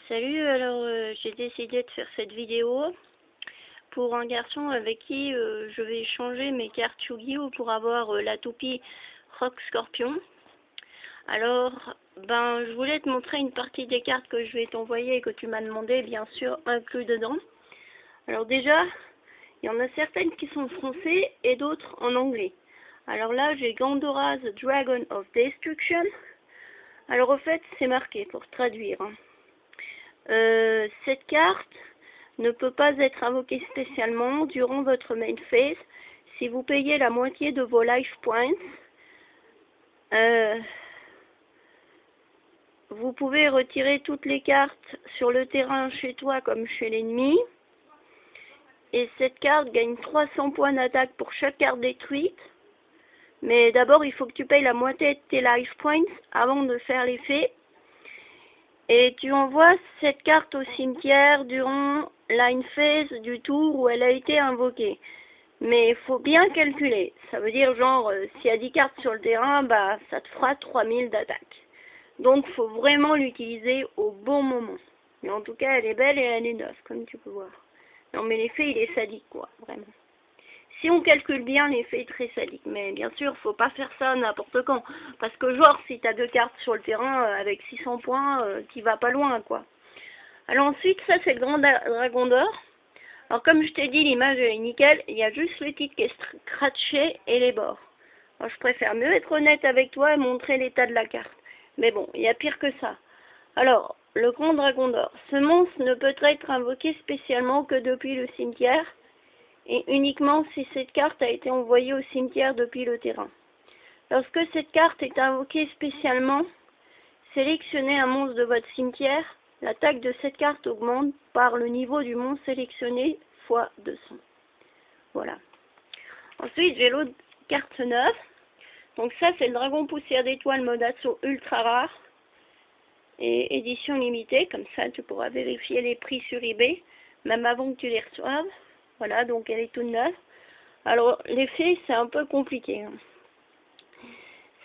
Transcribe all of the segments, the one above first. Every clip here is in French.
Salut, alors j'ai décidé de faire cette vidéo pour un garçon avec qui je vais échanger mes cartes Yu-Gi-Oh pour avoir la toupie Rock Scorpion. Alors, je voulais te montrer une partie des cartes que je vais t'envoyer et que tu m'as demandé, bien sûr, inclus dedans. Alors déjà, il y en a certaines qui sont en français et d'autres en anglais. Alors là, j'ai Gandora the Dragon of Destruction. Alors au fait, c'est marqué pour traduire. Cette carte ne peut pas être invoquée spécialement durant votre main phase si vous payez la moitié de vos life points. Vous pouvez retirer toutes les cartes sur le terrain chez toi comme chez l'ennemi. Et cette carte gagne 300 points d'attaque pour chaque carte détruite. Mais d'abord, il faut que tu payes la moitié de tes life points avant de faire l'effet. Et tu envoies cette carte au cimetière durant line phase du tour où elle a été invoquée. Mais il faut bien calculer. Ça veut dire genre, s'il y a 10 cartes sur le terrain, ça te fera 3000 d'attaque. Donc il faut vraiment l'utiliser au bon moment. Mais en tout cas, elle est belle et elle est neuve, comme tu peux voir. Non mais l'effet, il est sadique, quoi, vraiment. Si on calcule bien, l'effet est très sadique. Mais bien sûr, faut pas faire ça n'importe quand. Parce que genre, si t'as 2 cartes sur le terrain avec 600 points, t'y vas pas loin, quoi. Alors ensuite, ça c'est le grand dragon d'or. Alors comme je t'ai dit, l'image est nickel. Il y a juste le titre qui est scratché et les bords. Alors je préfère mieux être honnête avec toi et montrer l'état de la carte. Mais bon, il y a pire que ça. Alors, le grand dragon d'or. Ce monstre ne peut être invoqué spécialement que depuis le cimetière. Et uniquement si cette carte a été envoyée au cimetière depuis le terrain. Lorsque cette carte est invoquée spécialement, sélectionnez un monstre de votre cimetière. L'attaque de cette carte augmente par le niveau du monstre sélectionné fois 200. Voilà. Ensuite, j'ai l'autre carte neuve. Donc ça, c'est le dragon poussière d'étoile mode assaut ultra rare. Et édition limitée. Comme ça, tu pourras vérifier les prix sur eBay, même avant que tu les reçoives. Voilà, donc elle est toute neuve. Alors, l'effet, c'est un peu compliqué.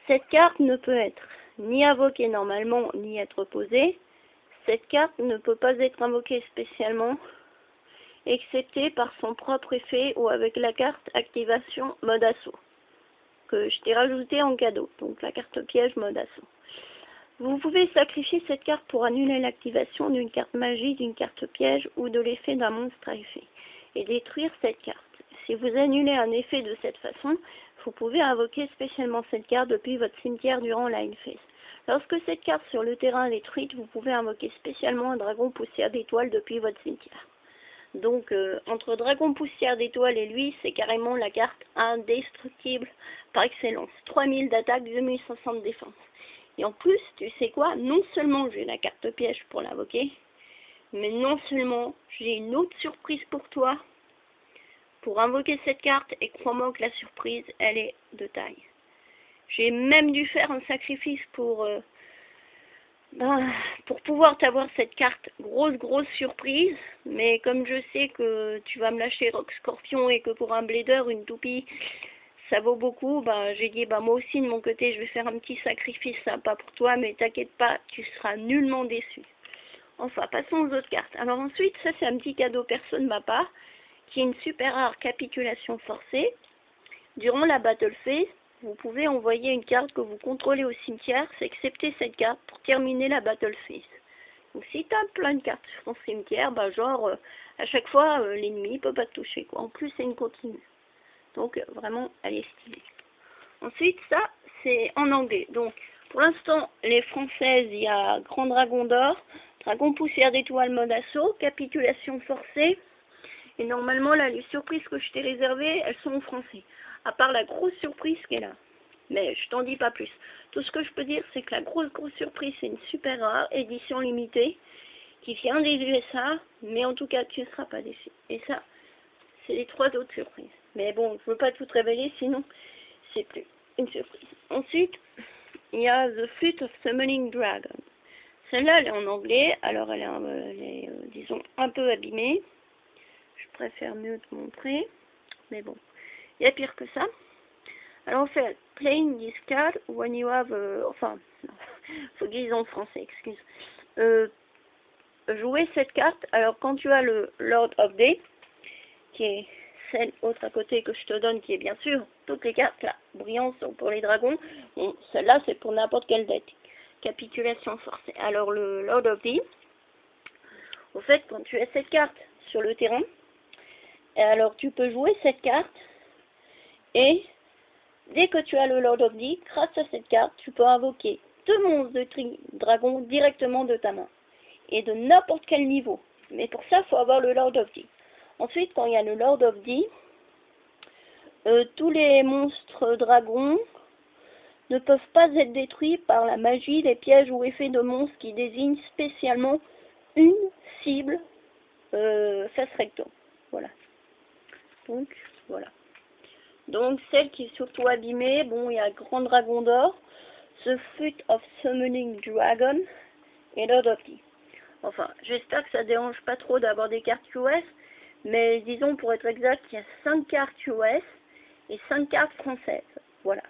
Cette carte ne peut être ni invoquée normalement, ni être posée. Cette carte ne peut pas être invoquée spécialement, excepté par son propre effet ou avec la carte activation mode assaut, que je t'ai rajouté en cadeau, donc la carte piège mode assaut. Vous pouvez sacrifier cette carte pour annuler l'activation d'une carte magie, d'une carte piège ou de l'effet d'un monstre à effet, et détruire cette carte. Si vous annulez un effet de cette façon, vous pouvez invoquer spécialement cette carte depuis votre cimetière durant la phase. Lorsque cette carte sur le terrain est détruite, vous pouvez invoquer spécialement un dragon poussière d'étoile depuis votre cimetière. Donc, entre dragon poussière d'étoile et lui, c'est carrément la carte indestructible par excellence. 3000 d'attaque, 2500 de défense. Et en plus, tu sais quoi? Non seulement j'ai la carte piège pour l'invoquer, mais non seulement j'ai une autre surprise pour toi pour invoquer cette carte, et crois-moi que la surprise, elle est de taille. J'ai même dû faire un sacrifice pour pouvoir t'avoir cette carte. Grosse surprise, mais comme je sais que tu vas me lâcher Rock Scorpion et que pour un blader, une toupie, ça vaut beaucoup, j'ai dit, moi aussi de mon côté, je vais faire un petit sacrifice sympa pour toi, mais t'inquiète pas, tu seras nullement déçu. Enfin, passons aux autres cartes. Alors ensuite, ça c'est un petit cadeau perso de ma part, qui est une super rare capitulation forcée. Durant la battle phase, vous pouvez envoyer une carte que vous contrôlez au cimetière, c'est accepter cette carte pour terminer la battle phase. Donc si tu as plein de cartes sur ton cimetière, à chaque fois, l'ennemi ne peut pas te toucher, quoi. En plus, c'est une continue. Donc vraiment, elle est stylée. Ensuite, ça, c'est en anglais. Donc, pour l'instant, les françaises, il y a Grand Dragon d'Or, Dragon Poussière d'Étoile mode assaut, Capitulation forcée. Et normalement, là, les surprises que je t'ai réservées, elles sont en français. À part la grosse surprise qui est là. Mais je t'en dis pas plus. Tout ce que je peux dire, c'est que la grosse surprise, c'est une super rare, édition limitée, qui vient des USA, mais en tout cas, tu ne seras pas déçu. Et ça, c'est les 3 autres surprises. Mais bon, je veux pas tout révéler, sinon, c'est plus une surprise. Ensuite, il y a The Fleet of Summoning Dragon. Celle-là, elle est en anglais, alors elle est disons, un peu abîmée. Je préfère mieux te montrer, mais bon, il y a pire que ça. Alors en fait, playing this card when you have, enfin, non, faut dire en français, excuse. jouer cette carte. Alors quand tu as le Lord of Day, qui est celle autre à côté que je te donne, qui est bien sûr toutes les cartes là, brillantes sont pour les dragons. Bon, celle-là c'est pour n'importe quelle deck. Capitulation forcée. Alors le Lord of Day, au fait quand tu as cette carte sur le terrain, et alors tu peux jouer cette carte et dès que tu as le Lord of Day, grâce à cette carte, tu peux invoquer 2 monstres de dragon directement de ta main. Et de n'importe quel niveau. Mais pour ça, il faut avoir le Lord of Day. Ensuite, quand il y a le Lord of Day, tous les monstres dragons ne peuvent pas être détruits par la magie, les pièges ou effets de monstres qui désignent spécialement une cible face recto. Voilà. Donc, voilà. Donc, celle qui est surtout abîmée, bon, il y a Grand Dragon d'Or, The Fruit of Summoning Dragon et Lord of Day. Enfin, j'espère que ça ne dérange pas trop d'avoir des cartes US, mais disons pour être exact, il y a 5 cartes US et 5 cartes françaises. Voilà.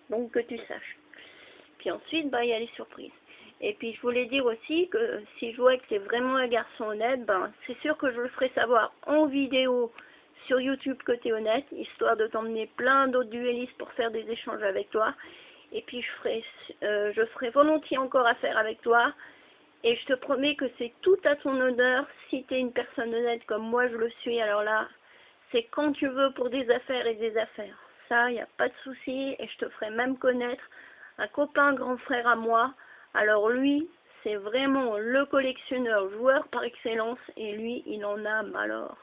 Donc que tu saches. Puis ensuite, bah, il y a les surprises. Et puis je voulais dire aussi que si je vois que c'est vraiment un garçon honnête, ben, c'est sûr que je le ferai savoir en vidéo sur YouTube que tu es honnête, histoire de t'emmener plein d'autres duellistes pour faire des échanges avec toi. Et puis je ferai volontiers encore affaire avec toi. Et je te promets que c'est tout à ton honneur si tu es une personne honnête comme moi je le suis. Alors là, c'est quand tu veux pour des affaires et des affaires. Ça, il n'y a pas de souci. Et je te ferai même connaître un copain grand frère à moi. Alors lui, c'est vraiment le collectionneur joueur par excellence. Et lui, il en a alors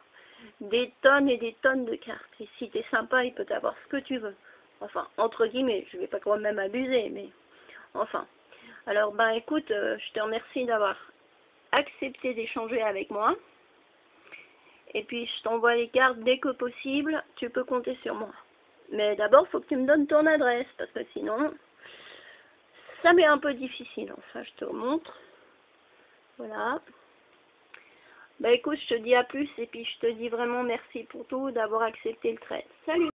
des tonnes et des tonnes de cartes. Et si tu es sympa, il peut t'avoir ce que tu veux. Enfin, entre guillemets, je vais pas quand même abuser, mais enfin. Alors, ben écoute, je te remercie d'avoir accepté d'échanger avec moi. Et puis, je t'envoie les cartes dès que possible. Tu peux compter sur moi. Mais d'abord, il faut que tu me donnes ton adresse, parce que sinon, ça m'est un peu difficile. Enfin, je te remontre. Voilà. Ben écoute, je te dis à plus, et puis je te dis vraiment merci pour tout, d'avoir accepté le trade. Salut!